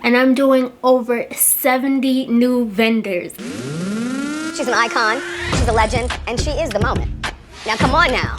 and I'm doing over 70 new vendors. She's an icon, she's a legend, and she is the moment. Now come on now.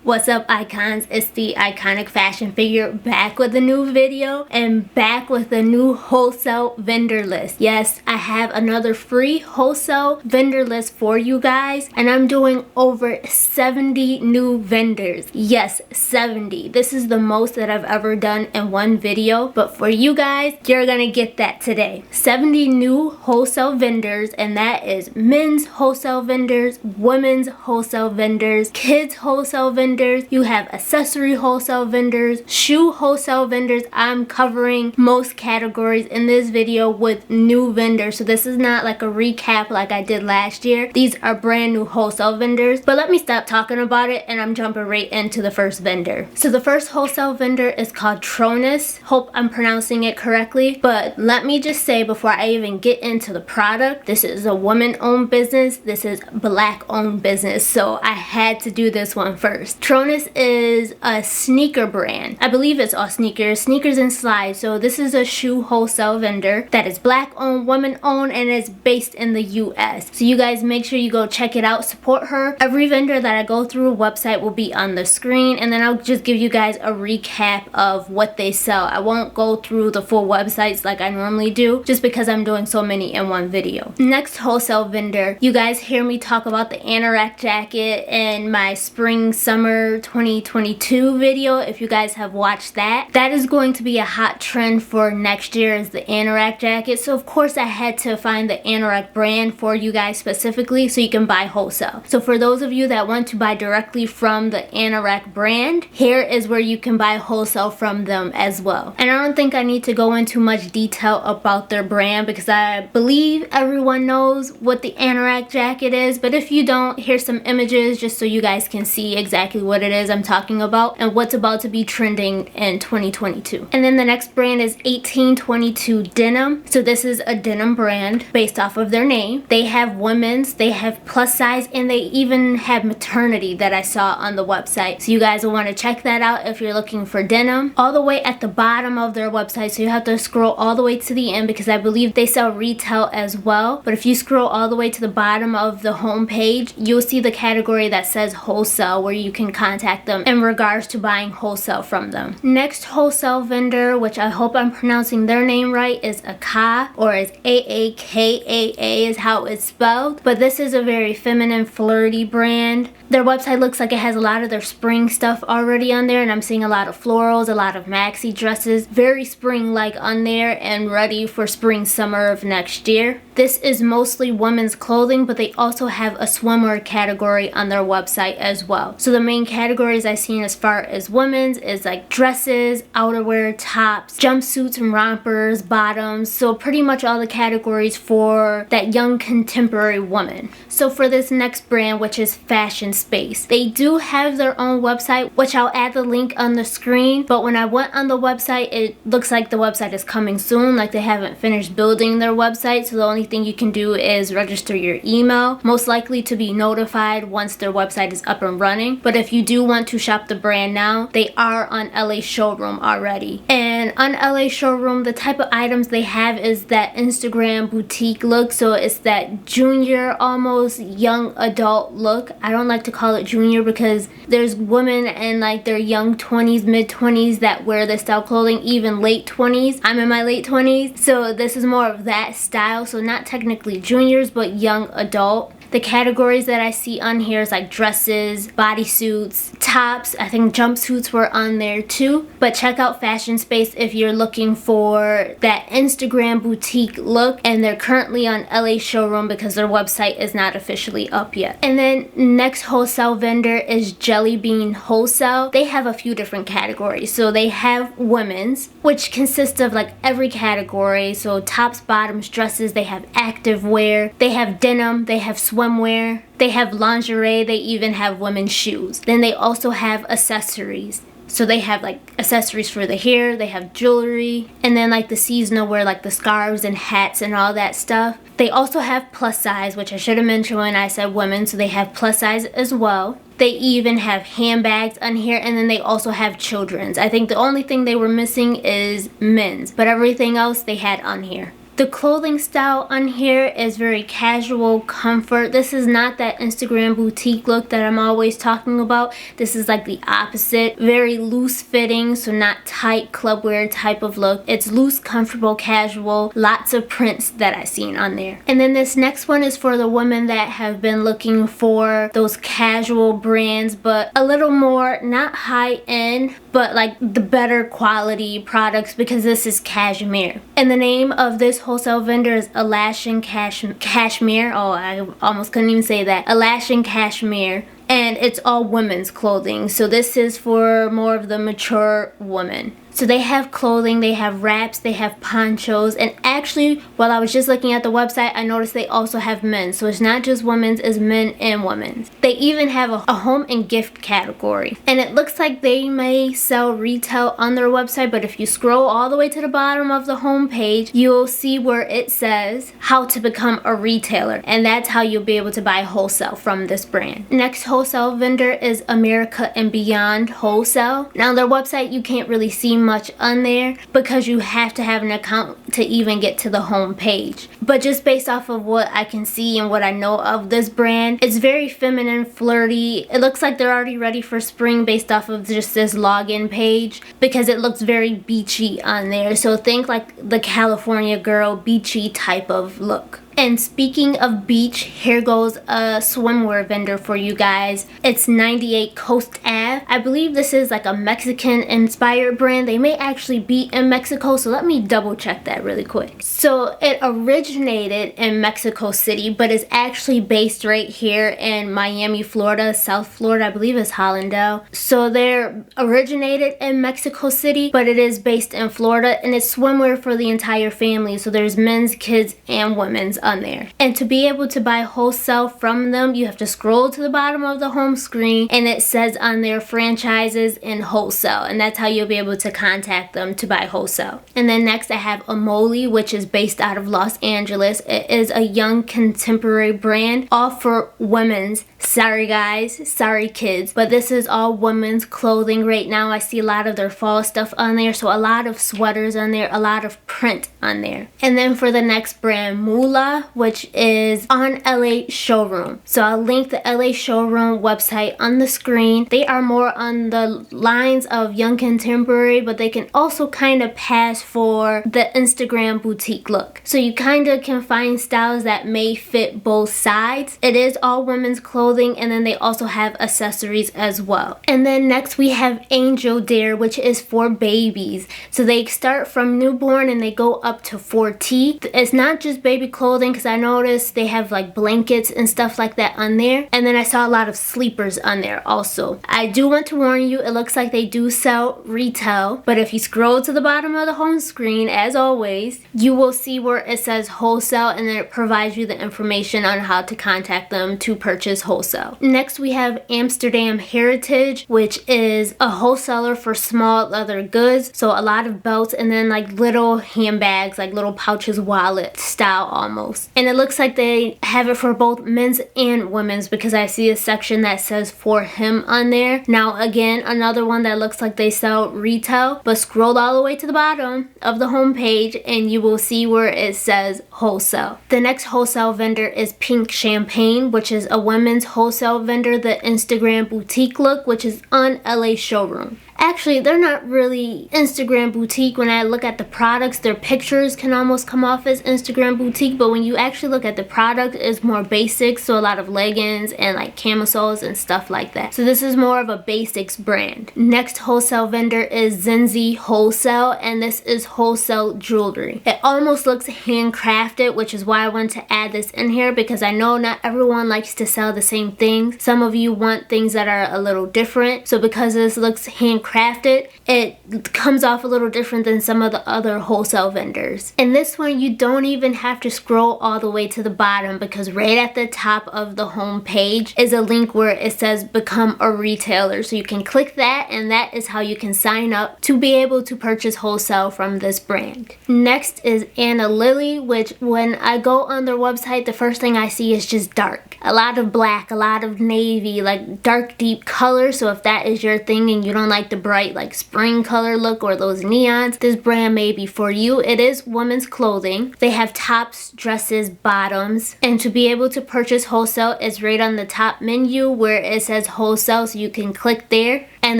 What's up, icons? It's the iconic fashion figure back with a new video and back with a new wholesale vendor list. Yes, I have another free wholesale vendor list for you guys, and I'm doing over 70 new vendors. Yes, 70. This is the most that I've ever done in one video, but for you guys, you're gonna get that today. 70 new wholesale vendors, and that is men's wholesale vendors, women's wholesale vendors, kids wholesale vendors. You have accessory wholesale vendors, shoe wholesale vendors. I'm covering most categories in this video with new vendors, so this is not like a recap like I did last year. These are brand new wholesale vendors, but let me stop talking about it and I'm jumping right into the first vendor. So the first wholesale vendor is called Tronus. Hope I'm pronouncing it correctly, but let me just say before I even get into the product, this is a woman-owned business. This is black-owned business, so I had to do this one first. Tronus is a sneaker brand. I believe it's all sneakers and slides. So this is a shoe wholesale vendor that is black owned, woman owned, and is based in the US. So you guys make sure you go check it out, support her. Every vendor that I go through website will be on the screen, and then I'll just give you guys a recap of what they sell. I won't go through the full websites like I normally do just because I'm doing so many in one video. Next wholesale vendor, you guys hear me talk about the Anorak jacket in my spring summer 2022 video. If you guys have watched that, that is going to be a hot trend for next year, is the Anorak jacket. So of course I had to find the Anorak brand for you guys specifically so you can buy wholesale. So for those of you that want to buy directly from the Anorak brand, here is where you can buy wholesale from them as well. And I don't think I need to go into much detail about their brand because I believe everyone knows what the Anorak jacket is, but if you don't, here's some images just so you guys can see exactly what it is I'm talking about and what's about to be trending in 2022. And then the next brand is 1822 Denim. So this is a denim brand based off of their name. They have women's, they have plus size, and they even have maternity that I saw on the website. So you guys will want to check that out if you're looking for denim. All the way at the bottom of their website, so you have to scroll all the way to the end because I believe they sell retail as well. But if you scroll all the way to the bottom of the home page, you'll see the category that says wholesale where you can contact them in regards to buying wholesale from them. Next wholesale vendor, which I hope I'm pronouncing their name right, is AAKAA, or is AAKAA is how it's spelled. But this is a very feminine, flirty brand. Their website looks like it has a lot of their spring stuff already on there, and I'm seeing a lot of florals, a lot of maxi dresses, very spring-like on there and ready for spring, summer of next year. This is mostly women's clothing, but they also have a swimwear category on their website as well. So the main categories I've seen as far as women's is like dresses, outerwear, tops, jumpsuits and rompers, bottoms. So pretty much all the categories for that young contemporary woman. So for this next brand, which is Fashion Space, they do have their own website, which I'll add the link on the screen. But when I went on the website, it looks like the website is coming soon, like they haven't finished building their website. So the only thing you can do is register your email, most likely to be notified once their website is up and running. But if you do want to shop the brand now, they are on LA Showroom already. And on LA Showroom, the type of items they have is that Instagram boutique look. So it's that junior, almost young adult look. I don't like to call it junior because there's women in like their young 20s, mid 20s that wear this style clothing, even late 20s. I'm in my late 20s, so this is more of that style. So not technically juniors, but young adult. The categories that I see on here is like dresses, bodysuits, tops. I think jumpsuits were on there too. But check out Fashion Space if you're looking for that Instagram boutique look. And they're currently on LA Showroom because their website is not officially up yet. And then next wholesale vendor is Jelly Bean Wholesale. They have a few different categories. So they have women's, which consists of like every category. So tops, bottoms, dresses. They have active wear. They have denim. They have swimwear, they have lingerie, they even have women's shoes. Then they also have accessories. So they have like accessories for the hair, they have jewelry, and then like the seasonal wear, like the scarves and hats and all that stuff. They also have plus size, which I should have mentioned when I said women, so they have plus size as well. They even have handbags on here, and then they also have children's. I think the only thing they were missing is men's, but everything else they had on here. The clothing style on here is very casual, comfort. This is not that Instagram boutique look that I'm always talking about. This is like the opposite. Very loose fitting, so not tight clubwear type of look. It's loose, comfortable, casual. Lots of prints that I've seen on there. And then this next one is for the women that have been looking for those casual brands, but a little more, not high end, but like the better quality products, because this is Cashmere. And the name of this wholesale vendor is Alashan Cashmere. Oh, I almost couldn't even say that. Alashan Cashmere. And it's all women's clothing. So this is for more of the mature woman. So they have clothing, they have wraps, they have ponchos, and actually while I was just looking at the website, I noticed they also have men's. So it's not just women's, it's men and women's. They even have a home and gift category. And it looks like they may sell retail on their website, but if you scroll all the way to the bottom of the home page, you'll see where it says how to become a retailer. And that's how you'll be able to buy wholesale from this brand. Next wholesale vendor is America and Beyond Wholesale. Now their website, you can't really see much on there because you have to have an account to even get to the home page. But just based off of what I can see and what I know of this brand, it's very feminine, flirty. It looks like they're already ready for spring based off of just this login page, because it looks very beachy on there. So think like the California girl beachy type of look. And speaking of beach, here goes a swimwear vendor for you guys. It's 98 Coast Ave. I believe this is like a Mexican inspired brand. They may actually be in Mexico, so let me double check that really quick. So it originated in Mexico City, but is actually based right here in Miami, Florida, South Florida. I believe it's Hollandale. So they're originated in Mexico City, but it is based in Florida, and it's swimwear for the entire family. So there's men's, kids, and women's on there. And to be able to buy wholesale from them, you have to scroll to the bottom of the home screen, and it says on their franchises and wholesale, and that's how you'll be able to contact them to buy wholesale. And then next I have Amoli, which is based out of Los Angeles. It is a young contemporary brand, all for women's. Sorry guys, sorry kids, but this is all women's clothing right now. I see a lot of their fall stuff on there, so a lot of sweaters on there, a lot of print on there. And then for the next brand, Moolah, which is on LA Showroom. So I'll link the LA Showroom website on the screen. They are more on the lines of young contemporary, but they can also kind of pass for the Instagram boutique look. So you kind of can find styles that may fit both sides. It is all women's clothing, and then they also have accessories as well. And then next we have Angel Dare, which is for babies. So they start from newborn and they go up to 4T. It's not just baby clothing, because I noticed they have like blankets and stuff like that on there. And then I saw a lot of sleepers on there also. I do want to warn you, it looks like they do sell retail, but if you scroll to the bottom of the home screen, as always, you will see where it says wholesale, and then it provides you the information on how to contact them to purchase wholesale. Next we have Amsterdam Heritage, which is a wholesaler for small leather goods. So a lot of belts, and then like little handbags, like little pouches, wallet style almost. And it looks like they have it for both men's and women's, because I see a section that says for him on there. Now again, another one that looks like they sell retail, but scroll all the way to the bottom of the home page and you will see where it says wholesale. The next wholesale vendor is Pink Champagne, which is a women's wholesale vendor, the Instagram boutique look, which is on LA Showroom. Actually, they're not really Instagram boutique. When I look at the products, their pictures can almost come off as Instagram boutique, but when you actually look at the product, it's more basic. So a lot of leggings and like camisoles and stuff like that. So this is more of a basics brand. Next wholesale vendor is Zenzi Wholesale, and this is wholesale jewelry. It almost looks handcrafted, which is why I wanted to add this in here, because I know not everyone likes to sell the same things. Some of you want things that are a little different. So because this looks handcrafted, handcrafted, it comes off a little different than some of the other wholesale vendors. In this one, you don't even have to scroll all the way to the bottom, because right at the top of the home page is a link where it says become a retailer. So you can click that, and that is how you can sign up to be able to purchase wholesale from this brand. Next is Anna Lily, which when I go on their website, the first thing I see is just dark. A lot of black, a lot of navy, like dark deep colors. So if that is your thing and you don't like the bright like spring color look or those neons, this brand may be for you. It is women's clothing. They have tops, dresses, bottoms, and to be able to purchase wholesale, it's right on the top menu where it says wholesale, so you can click there, and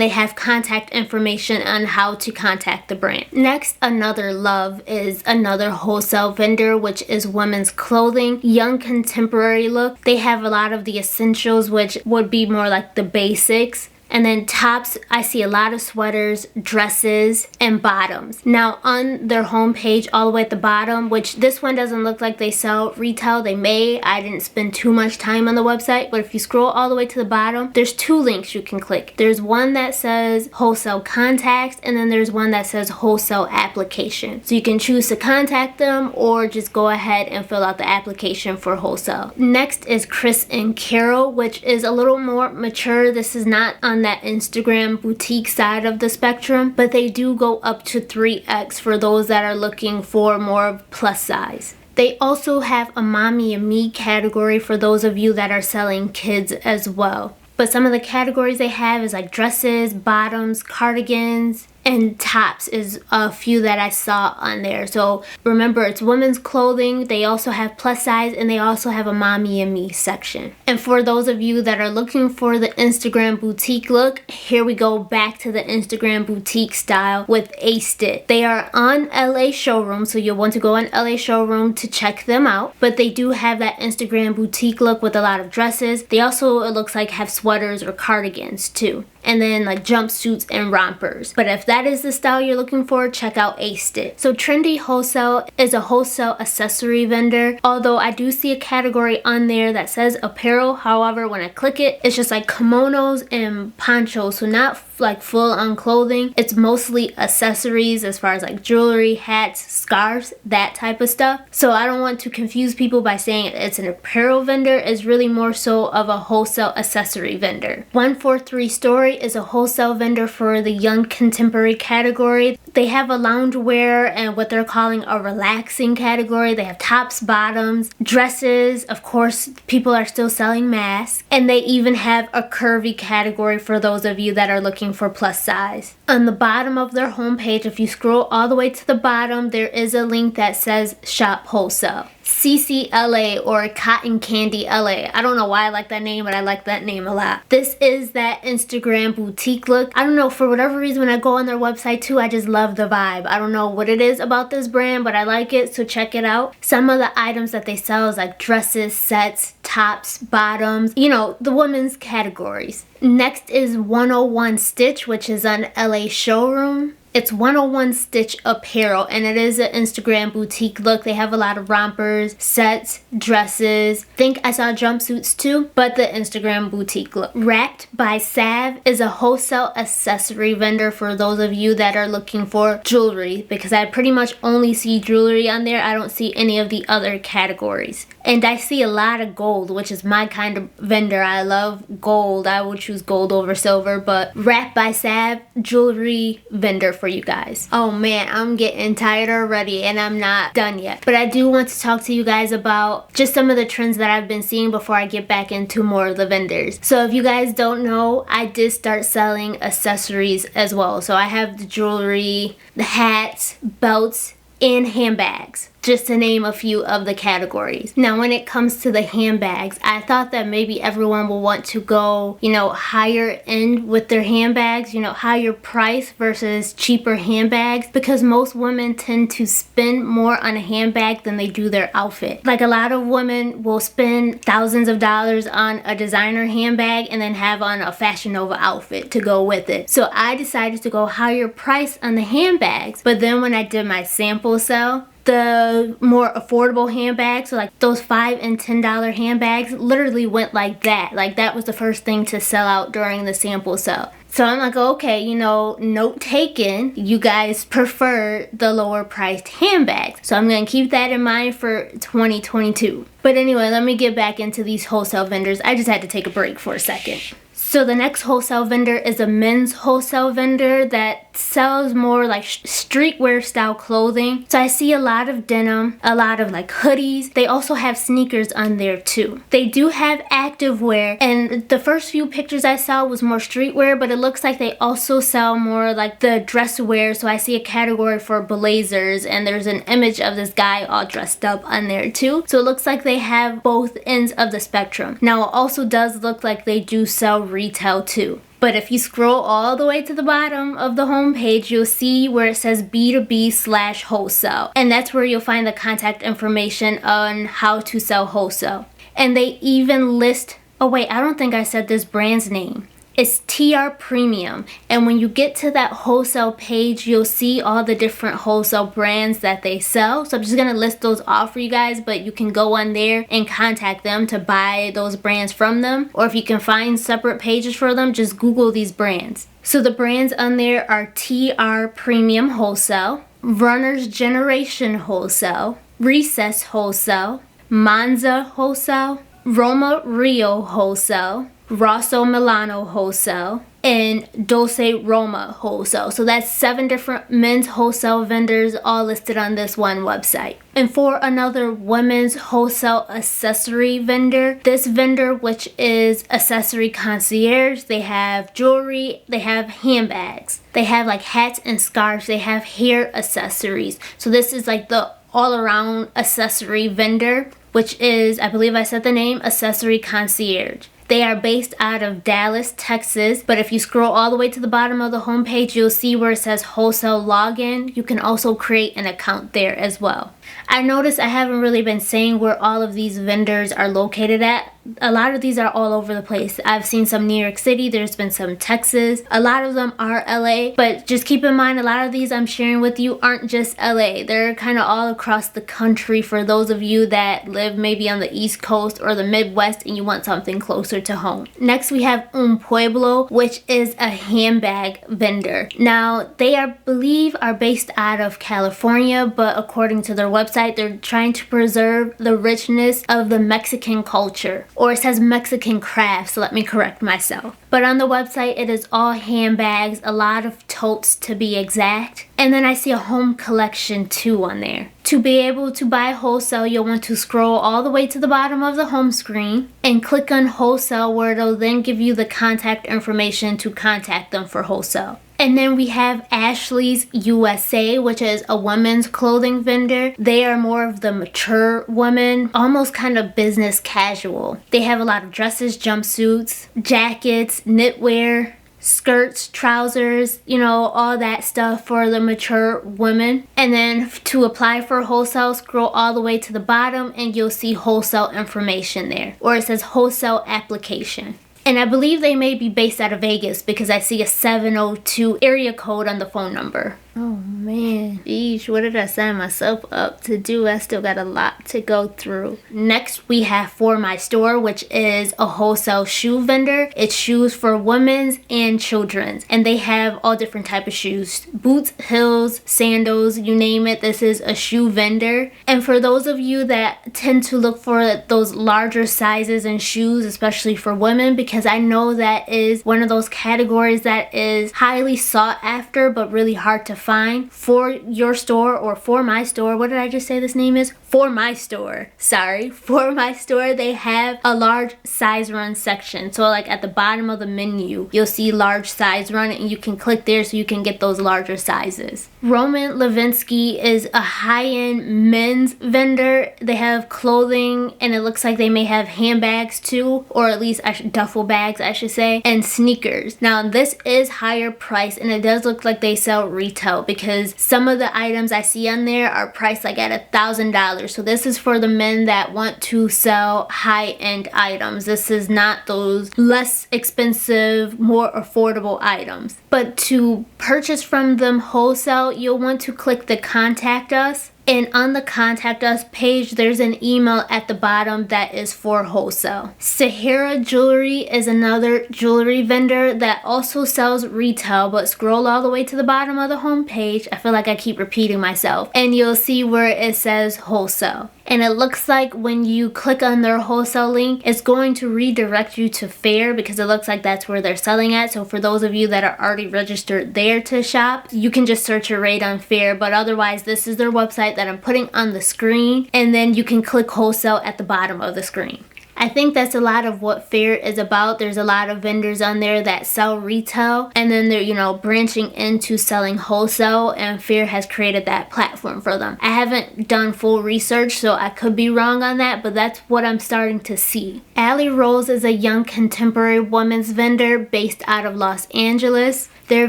they have contact information on how to contact the brand. Next, another love is another wholesale vendor, which is women's clothing, young contemporary look. They have a lot of the essentials, which would be more like the basics. And then tops, I see a lot of sweaters, dresses, and bottoms. Now on their homepage, all the way at the bottom, which this one doesn't look like they sell retail, they may. I didn't spend too much time on the website, but if you scroll all the way to the bottom, there's two links you can click. There's one that says wholesale contacts, and then there's one that says wholesale application. So you can choose to contact them or just go ahead and fill out the application for wholesale. Next is Chris and Carol, which is a little more mature. This is not on that Instagram boutique side of the spectrum, but they do go up to 3X for those that are looking for more plus size. They also have a mommy and me category for those of you that are selling kids as well. But some of the categories they have is like dresses, bottoms, cardigans, and tops is a few that I saw on there. So remember, it's women's clothing. They also have plus size, and they also have a mommy and me section. And for those of you that are looking for the Instagram boutique look, here we go back to the Instagram boutique style with Aced It. They are on LA Showroom, so you'll want to go on LA Showroom to check them out. But they do have that Instagram boutique look with a lot of dresses. They also, it looks like, have sweaters or cardigans too. And then like jumpsuits and rompers. But if that is the style you're looking for, check out Aced It. So Trendy Wholesale is a wholesale accessory vendor. Although I do see a category on there that says apparel. However, when I click it, it's just like kimonos and ponchos. So not like full on clothing. It's mostly accessories as far as like jewelry, hats, scarves, that type of stuff. So I don't want to confuse people by saying it's an apparel vendor. It's really more so of a wholesale accessory vendor. 143 Story is a wholesale vendor for the young contemporary category. They have a loungewear and what they're calling a relaxing category. They have tops, bottoms, dresses. Of course, people are still selling masks. And they even have a curvy category for those of you that are looking for plus size. On the bottom of their homepage, if you scroll all the way to the bottom, there is a link that says Shop Wholesale. CCLA or Cotton Candy LA. I don't know why I like that name, but I like that name a lot. This is that Instagram boutique look. I don't know, for whatever reason, when I go on their website too, I just love the vibe. I don't know what it is about this brand, but I like it, so check it out. Some of the items that they sell is like dresses, sets, tops, bottoms, you know, the women's categories. Next is 101 Stitch, which is on LA Showroom. It's 101 Stitch apparel, and it is an Instagram boutique look. They have a lot of rompers, sets, dresses. I think I saw jumpsuits too, but the Instagram boutique look. Wrapped by Sav is a wholesale accessory vendor for those of you that are looking for jewelry, because I pretty much only see jewelry on there. I don't see any of the other categories. And I see a lot of gold, which is my kind of vendor. I love gold. I would choose gold over silver, but Wrapped by Sav, jewelry vendor for you guys. Oh man, I'm getting tired already and I'm not done yet. But I do want to talk to you guys about just some of the trends that I've been seeing before I get back into more of the vendors. So if you guys don't know, I did start selling accessories as well. So I have the jewelry, the hats, belts, and handbags, just to name a few of the categories. Now, when it comes to the handbags, I thought that maybe everyone will want to go, you know, higher end with their handbags, you know, higher price versus cheaper handbags, because most women tend to spend more on a handbag than they do their outfit. Like, a lot of women will spend thousands of dollars on a designer handbag and then have on a Fashion Nova outfit to go with it. So I decided to go higher price on the handbags, but then when I did my sample sale, the more affordable handbags, so like those $5 and $10 handbags, literally went like that. Like, that was the first thing to sell out during the sample sale. So I'm like, okay, you know, note taken. You guys prefer the lower priced handbags. So I'm going to keep that in mind for 2022. But anyway, let me get back into these wholesale vendors. I just had to take a break for a second. So the next wholesale vendor is a men's wholesale vendor that sells more like streetwear style clothing. So I see a lot of denim, a lot of like hoodies. They also have sneakers on there too. They do have activewear, and the first few pictures I saw was more streetwear, but it looks like they also sell more like the dress wear. So I see a category for blazers, and there's an image of this guy all dressed up on there too. So it looks like they have both ends of the spectrum. Now it also does look like they do sell retail too. But if you scroll all the way to the bottom of the homepage, you'll see where it says B2B/wholesale. And that's where you'll find the contact information on how to sell wholesale. And they even list, oh wait, I don't think I said this brand's name. It's TR Premium. And when you get to that wholesale page, you'll see all the different wholesale brands that they sell. So I'm just going to list those off for you guys, but you can go on there and contact them to buy those brands from them. Or if you can find separate pages for them, just Google these brands. So the brands on there are TR Premium Wholesale, Runner's Generation Wholesale, Recess Wholesale, Monza Wholesale, Roma Rio Wholesale, Rosso Milano Wholesale, and Dolce Roma Wholesale. So that's 7 different men's wholesale vendors all listed on this one website. And for another women's wholesale accessory vendor, this vendor, which is Accessory Concierge, they have jewelry, they have handbags, they have like hats and scarves, they have hair accessories. So this is like the all-around accessory vendor, which is, I believe I said the name, Accessory Concierge. They are based out of Dallas, Texas, but if you scroll all the way to the bottom of the homepage, you'll see where it says wholesale login. You can also create an account there as well. I noticed I haven't really been saying where all of these vendors are located at. A lot of these are all over the place. I've seen some New York City, there's been some Texas. A lot of them are LA, but just keep in mind a lot of these I'm sharing with you aren't just LA. They're kind of all across the country for those of you that live maybe on the East Coast or the Midwest and you want something closer to home. Next we have Un Pueblo, which is a handbag vendor. Now they believe are based out of California, but according to their website, they're trying to preserve the richness of the Mexican culture. Or it says Mexican crafts, so let me correct myself. But on the website, it is all handbags, a lot of totes to be exact. And then I see a home collection too on there. To be able to buy wholesale, you'll want to scroll all the way to the bottom of the home screen and click on wholesale, where it'll then give you the contact information to contact them for wholesale. And then we have Ashley's USA, which is a women's clothing vendor. They are more of the mature woman, almost kind of business casual. They have a lot of dresses, jumpsuits, jackets, knitwear, skirts, trousers, you know, all that stuff for the mature women. And then to apply for wholesale, scroll all the way to the bottom and you'll see wholesale information there, or it says wholesale application. And I believe they may be based out of Vegas because I see a 702 area code on the phone number. Oh man, geez, what did I sign myself up to do? I still got a lot to go through. Next, we have For My Store, which is a wholesale shoe vendor. It's shoes for women's and children's, and they have all different type of shoes. Boots, heels, sandals, you name it. This is a shoe vendor. And for those of you that tend to look for those larger sizes in shoes, especially for women, because I know that is one of those categories that is highly sought after but really hard to find. For your store, or For My Store, what did I just say this name is? For My Store, sorry. For My Store, they have a large size run section. So like at the bottom of the menu, you'll see large size run and you can click there so you can get those larger sizes. Roman Levinsky is a high-end men's vendor. They have clothing and it looks like they may have handbags too, or at least duffel bags I should say, and sneakers. Now this is higher price and it does look like they sell retail, because some of the items I see on there are priced like at $1,000. So this is for the men that want to sell high-end items. This is not those less expensive, more affordable items. But to purchase from them wholesale, you'll want to click the contact us. And on the contact us page, there's an email at the bottom that is for wholesale. Sahara Jewelry is another jewelry vendor that also sells retail, but scroll all the way to the bottom of the homepage. I feel like I keep repeating myself. And you'll see where it says wholesale. And it looks like when you click on their wholesale link, it's going to redirect you to Fair because it looks like that's where they're selling at. So for those of you that are already registered there to shop, you can just search a rate on Fair. But otherwise, this is their website that I'm putting on the screen. And then you can click wholesale at the bottom of the screen. I think that's a lot of what Fair is about. There's a lot of vendors on there that sell retail and then they're, you know, branching into selling wholesale, and Fair has created that platform for them. I haven't done full research, so I could be wrong on that, but that's what I'm starting to see. Alley Rose is a young contemporary women's vendor based out of Los Angeles. They're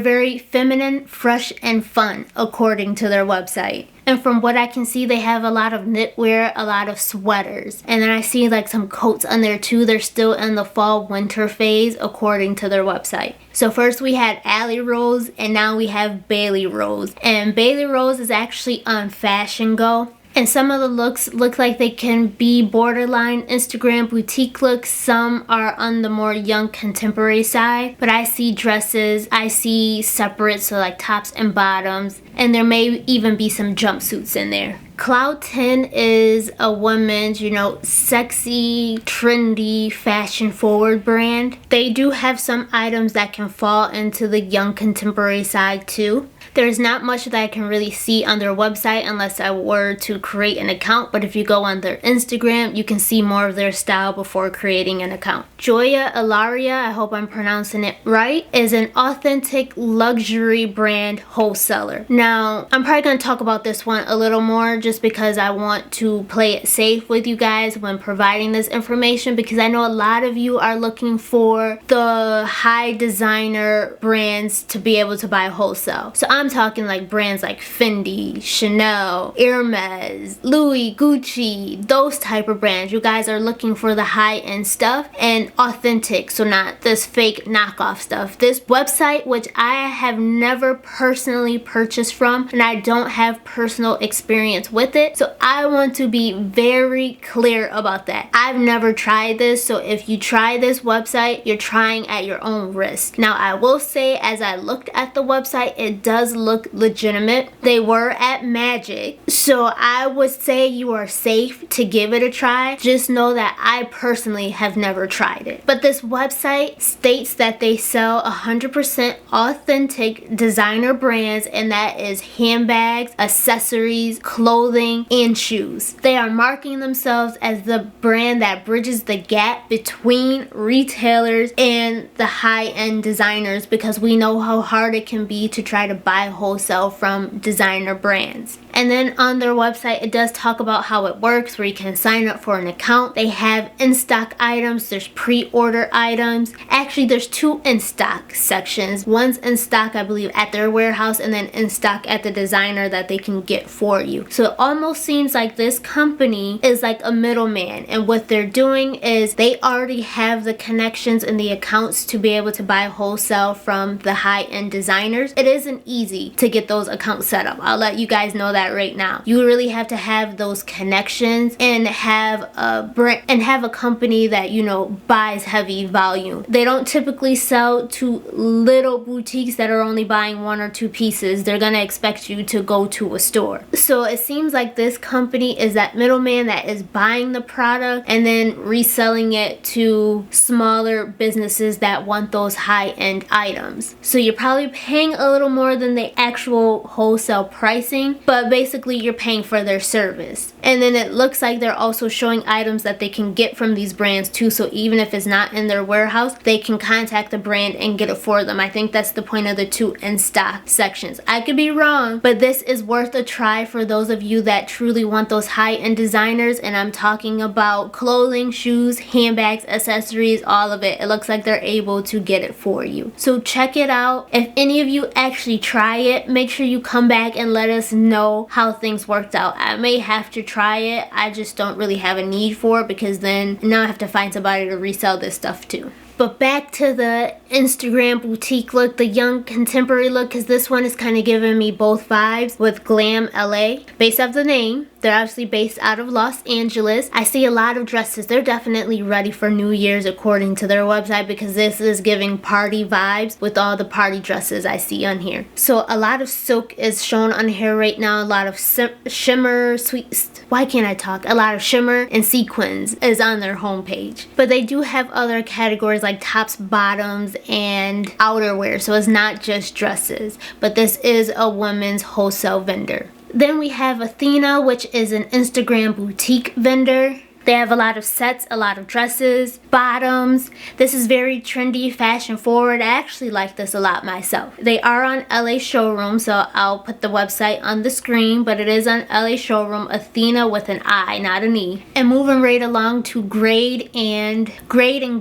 very feminine, fresh, and fun, according to their website. And from what I can see, they have a lot of knitwear, a lot of sweaters. And then I see like some coats on there too. They're still in the fall winter phase, according to their website. So first we had Alley Rose, and now we have Bailey Rose. And Bailey Rose is actually on Fashion Go. And some of the looks look like they can be borderline Instagram boutique looks. Some are on the more young contemporary side. But I see dresses, I see separate, so like tops and bottoms. And there may even be some jumpsuits in there. Cloud 10 is a woman's, you know, sexy, trendy, fashion forward brand. They do have some items that can fall into the young contemporary side too. There's not much that I can really see on their website unless I were to create an account, but if you go on their Instagram, you can see more of their style before creating an account. Joya Ilaria, I hope I'm pronouncing it right, is an authentic luxury brand wholesaler. Now, I'm probably going to talk about this one a little more just because I want to play it safe with you guys when providing this information, because I know a lot of you are looking for the high designer brands to be able to buy wholesale. So I'm talking like brands like Fendi, Chanel, Hermes, Louis, Gucci, those type of brands. You guys are looking for the high-end stuff and authentic, so not this fake knockoff stuff. This website, which I have never personally purchased from, and I don't have personal experience with it, so I want to be very clear about that. I've never tried this, so if you try this website, you're trying at your own risk. Now, I will say, as I looked at the website, it does look legitimate. They were at Magic, so I would say you are safe to give it a try. Just know that I personally have never tried it. But this website states that they sell 100% authentic designer brands, and that is handbags, accessories, clothing, and shoes. They are marketing themselves as the brand that bridges the gap between retailers and the high-end designers, because we know how hard it can be to try to buy wholesale from designer brands. And then on their website, it does talk about how it works, where you can sign up for an account. They have in-stock items, there's pre-order items. Actually, there's two in-stock sections. One's in stock, I believe, at their warehouse, and then in stock at the designer that they can get for you. So it almost seems like this company is like a middleman, and what they're doing is they already have the connections and the accounts to be able to buy wholesale from the high-end designers. It isn't easy to get those accounts set up. I'll let you guys know that right now. You really have to have those connections and have a brand and have a company that, you know, buys heavy volume. They don't typically sell to little boutiques that are only buying one or two pieces. They're gonna expect you to go to a store. So it seems like this company is that middleman that is buying the product and then reselling it to smaller businesses that want those high-end items. So you're probably paying a little more than the actual wholesale pricing, but basically you're paying for their service. And then it looks like they're also showing items that they can get from these brands too, so even if it's not in their warehouse, they can contact the brand and get it for them. I think that's the point of the two in-stock sections. I could be wrong, but this is worth a try for those of you that truly want those high-end designers, and I'm talking about clothing, shoes, handbags, accessories, all of it. It looks like they're able to get it for you. So check it out. If any of you actually try it, make sure you come back and let us know how things worked out. I may have to try it. I just don't really have a need for it, because then now I have to find somebody to resell this stuff to. But back to the Instagram boutique look, the young contemporary look, because this one is kind of giving me both vibes with Glam LA. Based off the name, they're actually based out of Los Angeles. I see a lot of dresses. They're definitely ready for New Year's according to their website, because this is giving party vibes with all the party dresses I see on here. So a lot of silk is shown on here right now. A lot of shimmer, a lot of shimmer and sequins is on their homepage. But they do have other categories like tops, bottoms, and outerwear. So it's not just dresses, but this is a women's wholesale vendor. Then we have Athena, which is an Instagram boutique vendor. They have a lot of sets, a lot of dresses, bottoms. This is very trendy, fashion forward. I actually like this a lot myself. They are on LA Showroom, so I'll put the website on the screen, but it is on LA Showroom, Athena with an I, not an E. And moving right along to Grade and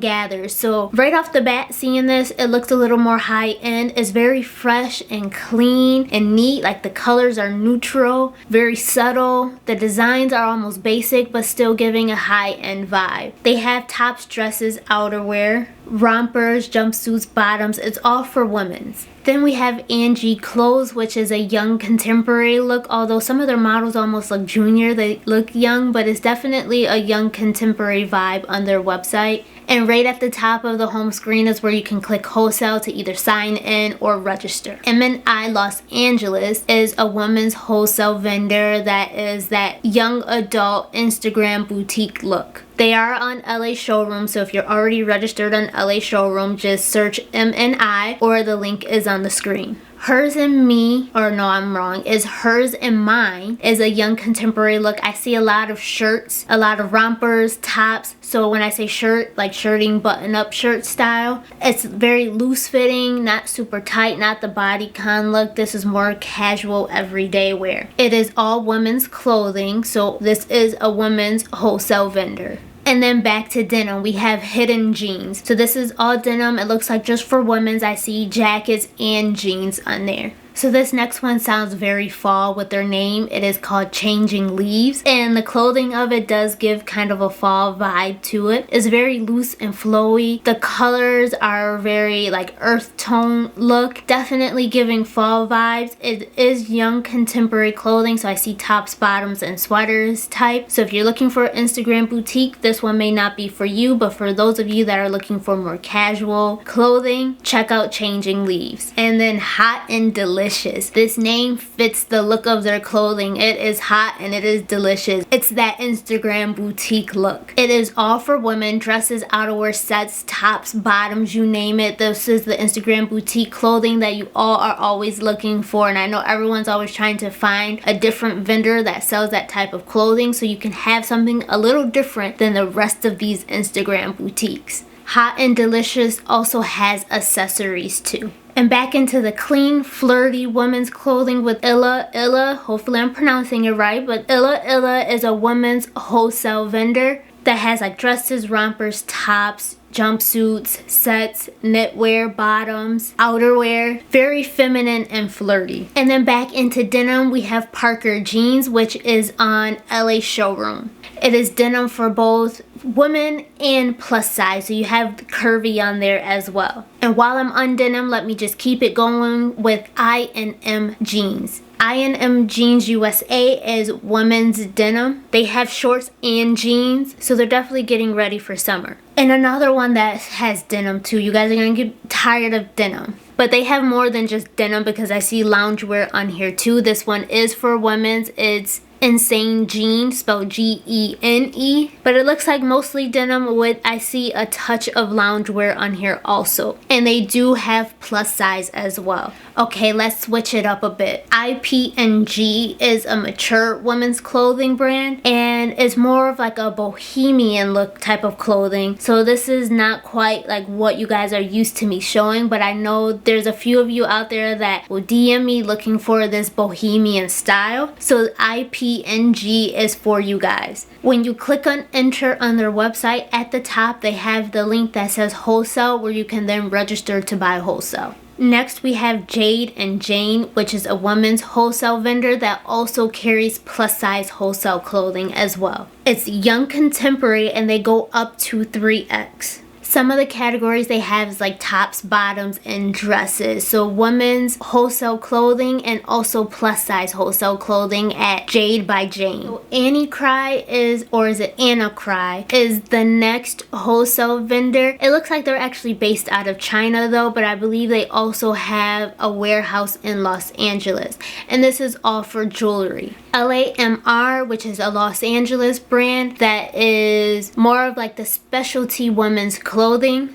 Gather. So right off the bat, seeing this, it looks a little more high end. It's very fresh and clean and neat. Like the colors are neutral, very subtle. The designs are almost basic, but still giving a high-end vibe. They have tops, dresses, outerwear, rompers, jumpsuits, bottoms. It's all for women's. Then we have Angie Clothes, which is a young contemporary look. Although some of their models almost look junior, they look young, but it's definitely a young contemporary vibe on their website. And right at the top of the home screen is where you can click wholesale to either sign in or register. M&I Los Angeles is a women's wholesale vendor that is that young adult Instagram boutique look. They are on LA Showroom, so if you're already registered on LA Showroom, just search M&I or the link is on the screen. Hers and Me, or no, I'm wrong, is Hers and Mine is a young contemporary look. I see a lot of shirts, a lot of rompers, tops. So when I say shirt, like shirting, button-up shirt style, it's very loose fitting, not super tight, not the bodycon look. This is more casual everyday wear. It is all women's clothing, so this is a women's wholesale vendor. And then back to denim, we have Hidden Jeans. So this is all denim. It looks like just for women's. I see jackets and jeans on there. So this next one sounds very fall with their name. It is called Changing Leaves, and the clothing of it does give kind of a fall vibe to it. It's very loose and flowy. The colors are very like earth tone look, definitely giving fall vibes. It is young contemporary clothing, so I see tops, bottoms, and sweaters type. So if you're looking for an Instagram boutique, this one may not be for you, but for those of you that are looking for more casual clothing, check out Changing Leaves. And then Hot and Delicious. This name fits the look of their clothing. It is hot and it is delicious. It's that Instagram boutique look. It is all for women, dresses, outerwear, sets, tops, bottoms, you name it. This is the Instagram boutique clothing that you all are always looking for, and I know everyone's always trying to find a different vendor that sells that type of clothing so you can have something a little different than the rest of these Instagram boutiques. Hot and Delicious also has accessories too. And back into the clean, flirty women's clothing with Illa. Hopefully I'm pronouncing it right, but Illa is a women's wholesale vendor that has like dresses, rompers, tops, jumpsuits, sets, knitwear, bottoms, outerwear, very feminine and flirty. And then back into denim, we have Parker Jeans, which is on LA Showroom. It is denim for both women and plus size, so you have curvy on there as well. And while I'm on denim, let me just keep it going with I&M Jeans. I&M Jeans USA is women's denim. They have shorts and jeans, so they're definitely getting ready for summer. And another one that has denim too. You guys are gonna get tired of denim. But they have more than just denim because I see loungewear on here too. This one is for women's. It's Insane Jean, spelled Gene, but it looks like mostly denim with, I see a touch of loungewear on here also. And they do have plus size as well. Okay, let's switch it up a bit. IPNG is a mature women's clothing brand, and it's more of like a bohemian look type of clothing. So this is not quite like what you guys are used to me showing, but I know there's a few of you out there that will DM me looking for this bohemian style. So IPNG is for you guys. When you click on enter on their website, at the top they have the link that says wholesale, where you can then register to buy wholesale. Next we have Jade and Jane, which is a women's wholesale vendor that also carries plus size wholesale clothing as well. It's young contemporary and they go up to 3X. Some of the categories they have is like tops, bottoms, and dresses. So women's wholesale clothing and also plus size wholesale clothing at Jade by Jane. So AAKAA is the next wholesale vendor. It looks like they're actually based out of China though, but I believe they also have a warehouse in Los Angeles. And this is all for jewelry. LAMR, which is a Los Angeles brand that is more of like the specialty women's clothing.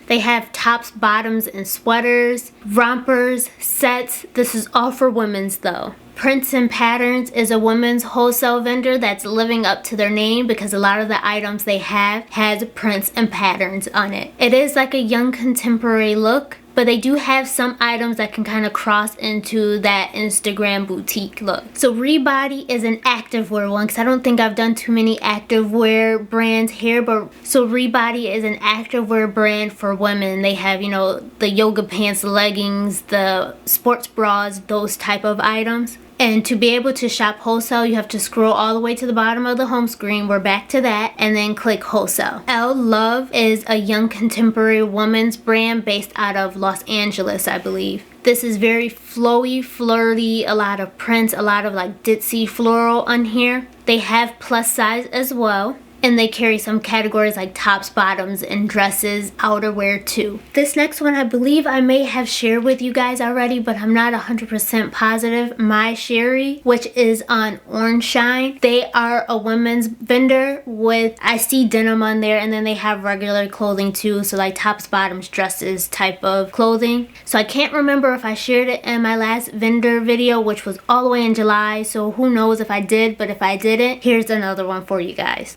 They have tops, bottoms, and sweaters, rompers, sets. This is all for women's though. Prints and Patterns is a women's wholesale vendor that's living up to their name because a lot of the items they have has prints and patterns on it. It is like a young contemporary look, but they do have some items that can kind of cross into that Instagram boutique look. So Rebody is an activewear one because I don't think I've done too many activewear brands here, but so Rebody is an activewear brand for women. They have, you know, the yoga pants, leggings, the sports bras, those type of items. And to be able to shop wholesale, you have to scroll all the way to the bottom of the home screen. We're back to that, and then click wholesale. Elle Love is a young contemporary woman's brand based out of Los Angeles, I believe. This is very flowy, flirty, a lot of prints, a lot of like ditzy floral on here. They have plus size as well. And they carry some categories like tops, bottoms, and dresses, outerwear too. This next one I believe I may have shared with you guys already, but I'm not 100% positive. My Sherry, which is on Orange Shine. They are a women's vendor with, I see denim on there, and then they have regular clothing too. So like tops, bottoms, dresses type of clothing. So I can't remember if I shared it in my last vendor video, which was all the way in July. So who knows if I did, but if I didn't, here's another one for you guys.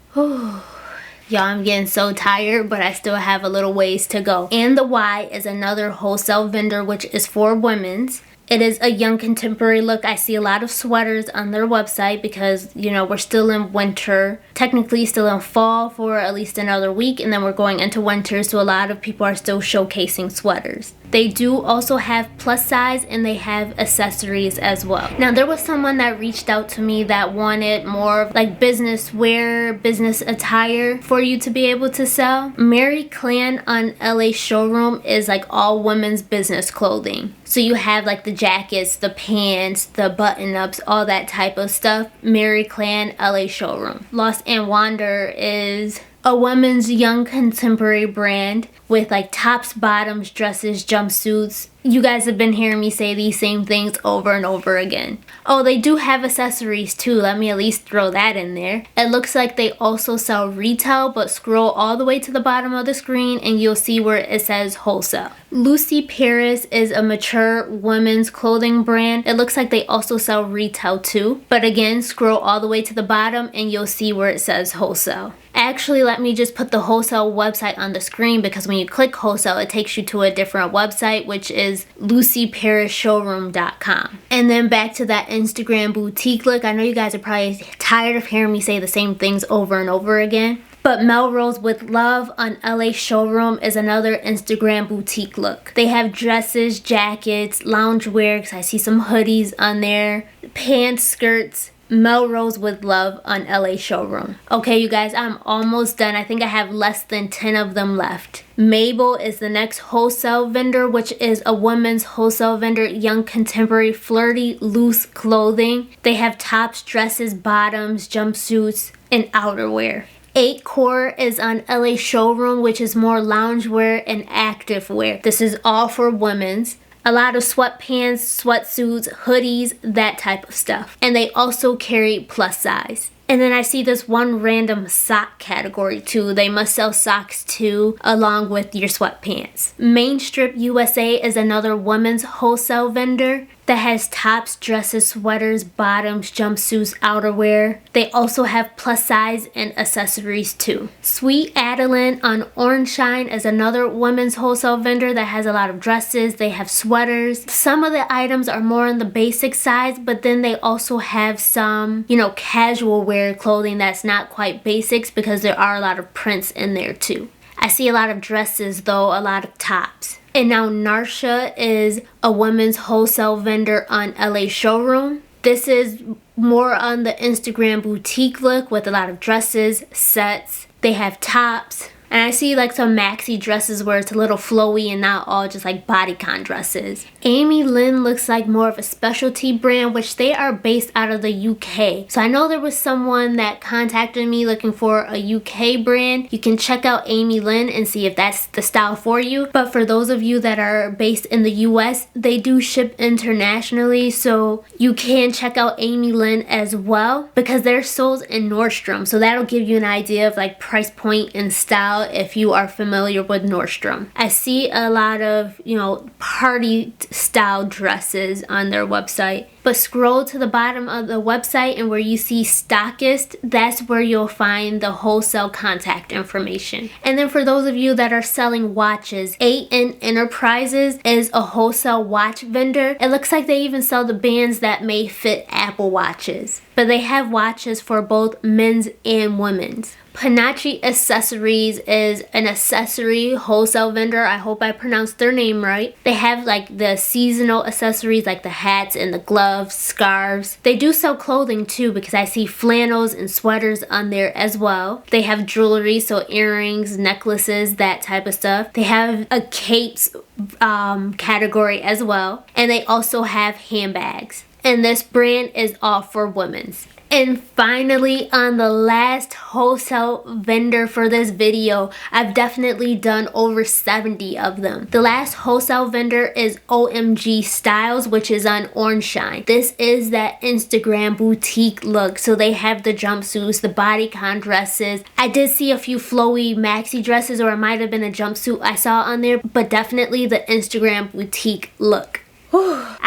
Y'all, I'm getting so tired, but I still have a little ways to go. And the Y is another wholesale vendor, which is for women's. It is a young contemporary look. I see a lot of sweaters on their website because, you know, we're still in winter. Technically still in fall for at least another week, and then we're going into winter, so a lot of people are still showcasing sweaters. They do also have plus size, and they have accessories as well. Now, there was someone that reached out to me that wanted more of like business wear, business attire for you to be able to sell. Mary Clan on LA Showroom is like all women's business clothing. So you have like the jackets, the pants, the button-ups, all that type of stuff. Mary Clan LA Showroom. Lost and Wander is a women's young contemporary brand with like tops, bottoms, dresses, jumpsuits. You guys have been hearing me say these same things over and over again. Oh, they do have accessories too. Let me at least throw that in there. It looks like they also sell retail, but scroll all the way to the bottom of the screen and you'll see where it says wholesale. Lucy Paris is a mature women's clothing brand. It looks like they also sell retail too. But again, scroll all the way to the bottom and you'll see where it says wholesale. Actually, let me just put the wholesale website on the screen because when you click wholesale, it takes you to a different website, which is lucyparisshowroom.com. And then back to that Instagram boutique look. I know you guys are probably tired of hearing me say the same things over and over again. But Melrose with Love on LA Showroom is another Instagram boutique look. They have dresses, jackets, loungewear, because I see some hoodies on there, pants, skirts. Melrose with Love on LA Showroom. Okay, you guys, I'm almost done. I think I have less than 10 of them left. Mabel is the next wholesale vendor, which is a women's wholesale vendor, young contemporary, flirty, loose clothing. They have tops, dresses, bottoms, jumpsuits, and outerwear. 8 Core is on LA Showroom, which is more loungewear and activewear. This is all for women's. A lot of sweatpants, sweatsuits, hoodies, that type of stuff. And they also carry plus size. And then I see this one random sock category too. They must sell socks too, along with your sweatpants. Mainstrip USA is another women's wholesale vendor that has tops, dresses, sweaters, bottoms, jumpsuits, outerwear. They also have plus size and accessories too. Sweet Adeline on Orange Shine is another women's wholesale vendor that has a lot of dresses. They have sweaters. Some of the items are more on the basic size, but then they also have some, you know, casual wear clothing that's not quite basics because there are a lot of prints in there too. I see a lot of dresses though, a lot of tops. And now Narsha is a women's wholesale vendor on LA Showroom. This is more on the Instagram boutique look with a lot of dresses, sets. They have tops, And I see like some maxi dresses where it's a little flowy and not all just like bodycon dresses. Amy Lynn looks like more of a specialty brand, which they are based out of the UK. So I know there was someone that contacted me looking for a UK brand. You can check out Amy Lynn and see if that's the style for you. But for those of you that are based in the US, they do ship internationally, so you can check out Amy Lynn as well because they're sold in Nordstrom. So that'll give you an idea of like price point and style if you are familiar with Nordstrom. I see a lot of, you know, party style dresses on their website. But scroll to the bottom of the website and where you see stockist, that's where you'll find the wholesale contact information. And then for those of you that are selling watches, AN Enterprises is a wholesale watch vendor. It looks like they even sell the bands that may fit Apple watches. But they have watches for both men's and women's. Panache Accessories is an accessory wholesale vendor. I hope I pronounced their name right. They have like the seasonal accessories like the hats and the gloves, scarves. They do sell clothing too because I see flannels and sweaters on there as well. They have jewelry, so earrings, necklaces, that type of stuff. They have a capes category as well. And they also have handbags. And this brand is all for women's. And finally, on the last wholesale vendor for this video, I've definitely done over 70 of them. The last wholesale vendor is OMG Styles, which is on Orange Shine. This is that Instagram boutique look. So they have the jumpsuits, the bodycon dresses. I did see a few flowy maxi dresses, or it might have been a jumpsuit I saw on there, but definitely the Instagram boutique look.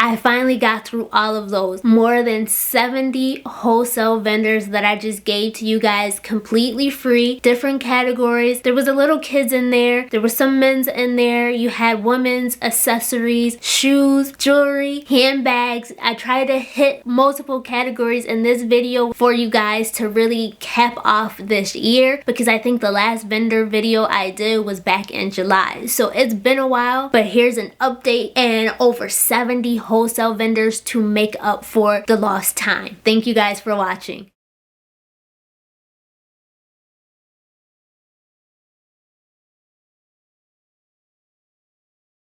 I finally got through all of those. More than 70 wholesale vendors that I just gave to you guys completely free. Different categories. There was a little kids in there. There was some men's in there. You had women's, accessories, shoes, jewelry, handbags. I tried to hit multiple categories in this video for you guys to really cap off this year, because I think the last vendor video I did was back in July. So it's been a while, but here's an update and over 70 wholesale vendors to make up for the lost time. Thank you guys for watching.